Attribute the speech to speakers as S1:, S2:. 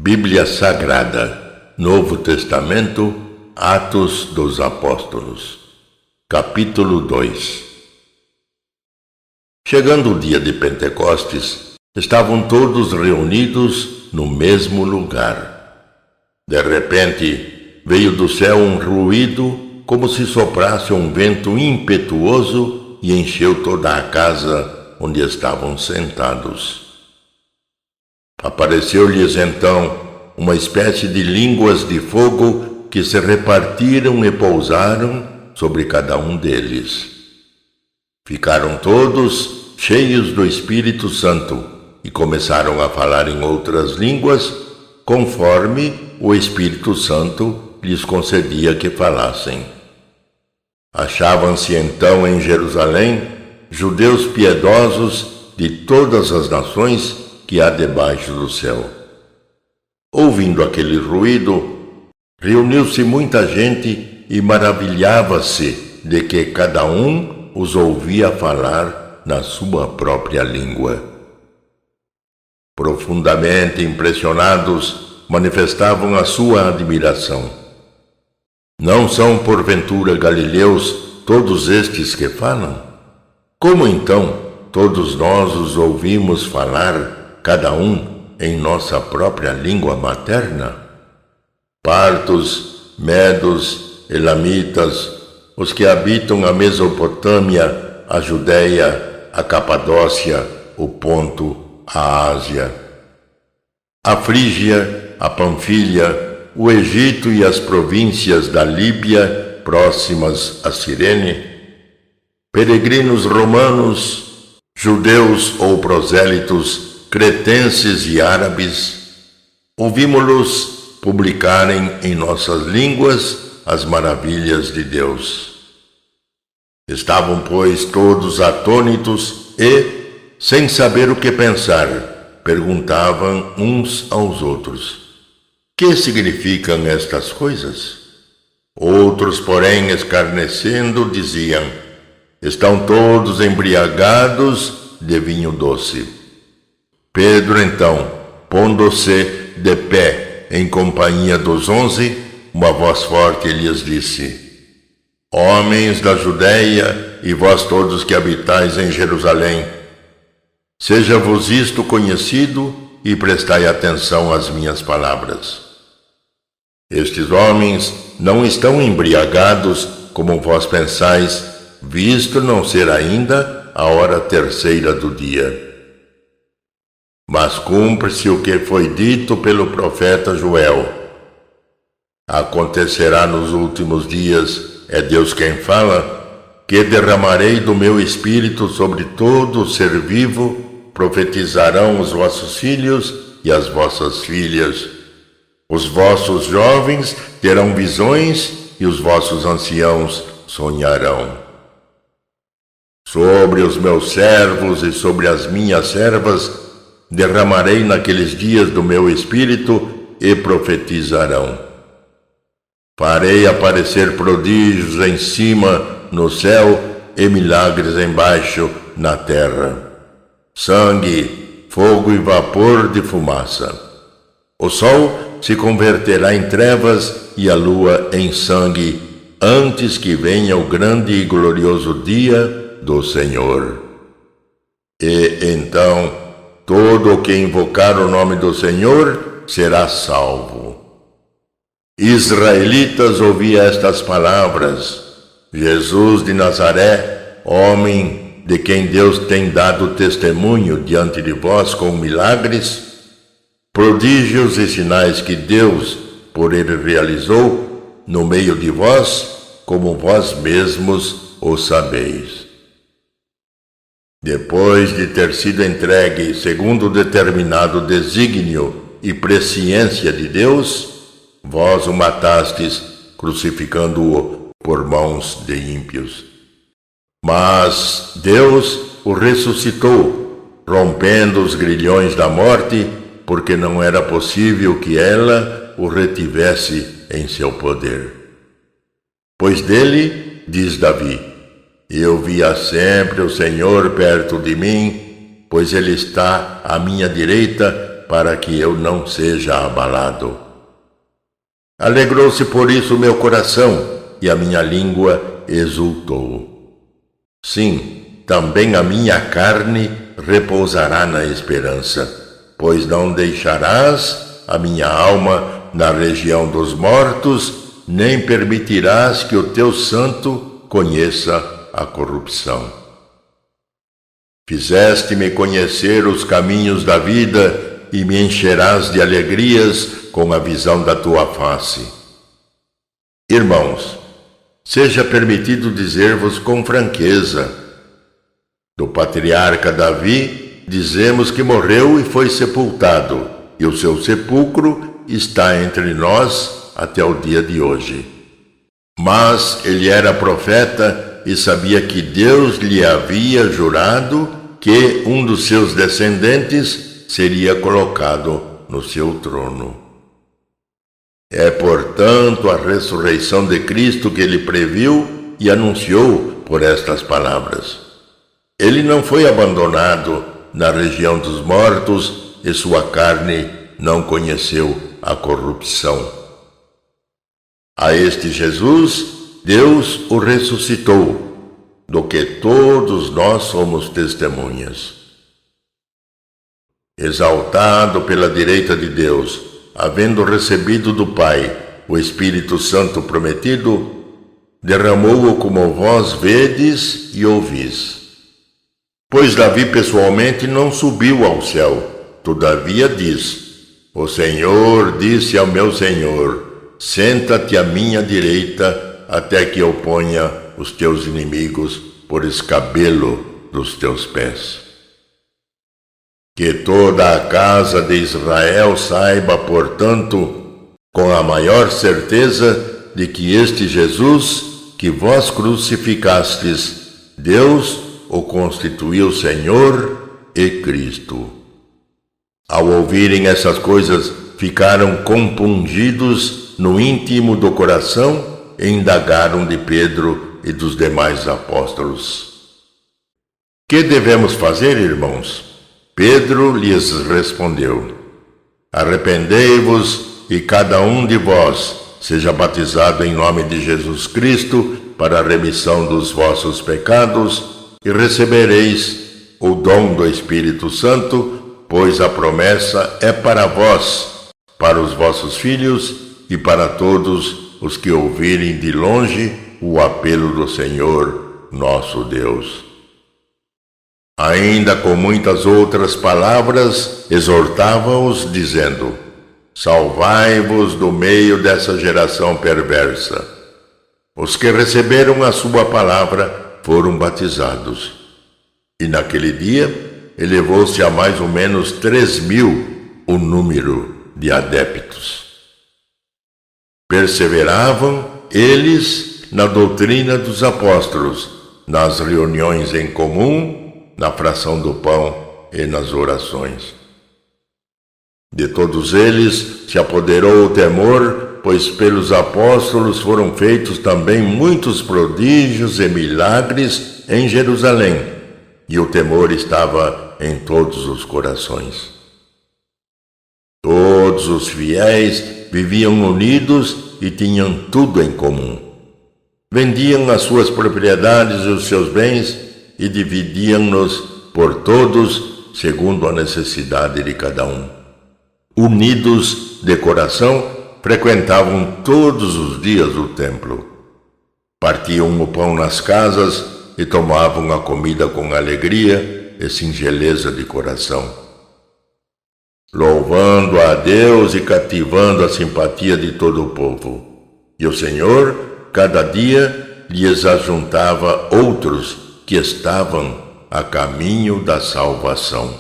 S1: Bíblia Sagrada, Novo Testamento, Atos dos Apóstolos, capítulo 2. Chegando o dia de Pentecostes, estavam todos reunidos no mesmo lugar. De repente, veio do céu um ruído, como se soprasse um vento impetuoso, e encheu toda a casa onde estavam sentados. Apareceu-lhes então uma espécie de línguas de fogo que se repartiram e pousaram sobre cada um deles. Ficaram todos cheios do Espírito Santo e começaram a falar em outras línguas, conforme o Espírito Santo lhes concedia que falassem. Achavam-se então em Jerusalém judeus piedosos de todas as nações que há debaixo do céu. Ouvindo aquele ruído, reuniu-se muita gente e maravilhava-se de que cada um os ouvia falar na sua própria língua. Profundamente impressionados, manifestavam a sua admiração. Não são porventura galileus todos estes que falam? Como então todos nós os ouvimos falar, cada um em nossa própria língua materna? Partos, medos, elamitas, os que habitam a Mesopotâmia, a Judéia, a Capadócia, o Ponto, a Ásia, a Frígia, a Panfilha, o Egito e as províncias da Líbia próximas a Cirene, peregrinos romanos, judeus ou prosélitos, cretenses e árabes, ouvimos-los publicarem em nossas línguas as maravilhas de Deus. Estavam, pois, todos atônitos e, sem saber o que pensar, perguntavam uns aos outros: que significam estas coisas? Outros, porém, escarnecendo, diziam: estão todos embriagados de vinho doce. Pedro, então, pondo-se de pé em companhia dos 11, uma voz forte lhes disse: homens da Judéia e vós todos que habitais em Jerusalém, seja-vos isto conhecido e prestai atenção às minhas palavras. Estes homens não estão embriagados como vós pensais, visto não ser ainda a hora terceira do dia. Mas cumpre-se o que foi dito pelo profeta Joel. Acontecerá nos últimos dias, é Deus quem fala, que derramarei do meu espírito sobre todo o ser vivo, profetizarão os vossos filhos e as vossas filhas. Os vossos jovens terão visões e os vossos anciãos sonharão. Sobre os meus servos e sobre as minhas servas derramarei naqueles dias do meu espírito e profetizarão. Farei aparecer prodígios em cima no céu e milagres embaixo na terra. Sangue, fogo e vapor de fumaça. O sol se converterá em trevas e a lua em sangue, antes que venha o grande e glorioso dia do Senhor. E então todo o que invocar o nome do Senhor será salvo. Israelitas, ouvi estas palavras. Jesus de Nazaré, homem de quem Deus tem dado testemunho diante de vós com milagres, prodígios e sinais que Deus, por ele, realizou no meio de vós, como vós mesmos o sabeis. Depois de ter sido entregue segundo o determinado desígnio e presciência de Deus, vós o matastes, crucificando-o por mãos de ímpios. Mas Deus o ressuscitou, rompendo os grilhões da morte, porque não era possível que ela o retivesse em seu poder. Pois dele, diz Davi, eu via sempre o Senhor perto de mim, pois ele está à minha direita para que eu não seja abalado. Alegrou-se por isso o meu coração, e a minha língua exultou. Sim, também a minha carne repousará na esperança, pois não deixarás a minha alma na região dos mortos, nem permitirás que o teu santo conheça a corrupção. Fizeste-me conhecer os caminhos da vida e me encherás de alegrias com a visão da tua face. Irmãos, seja permitido dizer-vos com franqueza: do patriarca Davi, dizemos que morreu e foi sepultado, e o seu sepulcro está entre nós até o dia de hoje. Mas ele era profeta e sabia que Deus lhe havia jurado que um dos seus descendentes seria colocado no seu trono. É, portanto, a ressurreição de Cristo que ele previu e anunciou por estas palavras. Ele não foi abandonado na região dos mortos e sua carne não conheceu a corrupção. A este Jesus, Deus o ressuscitou, do que todos nós somos testemunhas. Exaltado pela direita de Deus, havendo recebido do Pai o Espírito Santo prometido, derramou-o como vós vedes e ouvis. Pois Davi pessoalmente não subiu ao céu, todavia diz: o Senhor disse ao meu Senhor: senta-te à minha direita, até que eu ponha os teus inimigos por escabelo dos teus pés. Que toda a casa de Israel saiba, portanto, com a maior certeza de que este Jesus, que vós crucificastes, Deus o constituiu Senhor e Cristo. Ao ouvirem essas coisas, ficaram compungidos no íntimo do coração e indagaram de Pedro e dos demais apóstolos: que devemos fazer, irmãos? Pedro lhes respondeu: arrependei-vos e cada um de vós seja batizado em nome de Jesus Cristo para a remissão dos vossos pecados e recebereis o dom do Espírito Santo, pois a promessa é para vós, para os vossos filhos e para todos os que ouvirem de longe o apelo do Senhor, nosso Deus. Ainda com muitas outras palavras, exortava-os, dizendo: salvai-vos do meio dessa geração perversa. Os que receberam a sua palavra foram batizados. E naquele dia, elevou-se a mais ou menos 3.000 o número de adeptos. Perseveravam eles na doutrina dos apóstolos, nas reuniões em comum, na fração do pão e nas orações. De todos eles se apoderou o temor, pois pelos apóstolos foram feitos também muitos prodígios e milagres em Jerusalém, e o temor estava em todos os corações. Todos os fiéis viviam unidos e tinham tudo em comum. Vendiam as suas propriedades e os seus bens e dividiam-nos por todos, segundo a necessidade de cada um. Unidos de coração, frequentavam todos os dias o templo. Partiam o pão nas casas e tomavam a comida com alegria e singeleza de coração, louvando a Deus e cativando a simpatia de todo o povo. E o Senhor, cada dia, lhes ajuntava outros que estavam a caminho da salvação.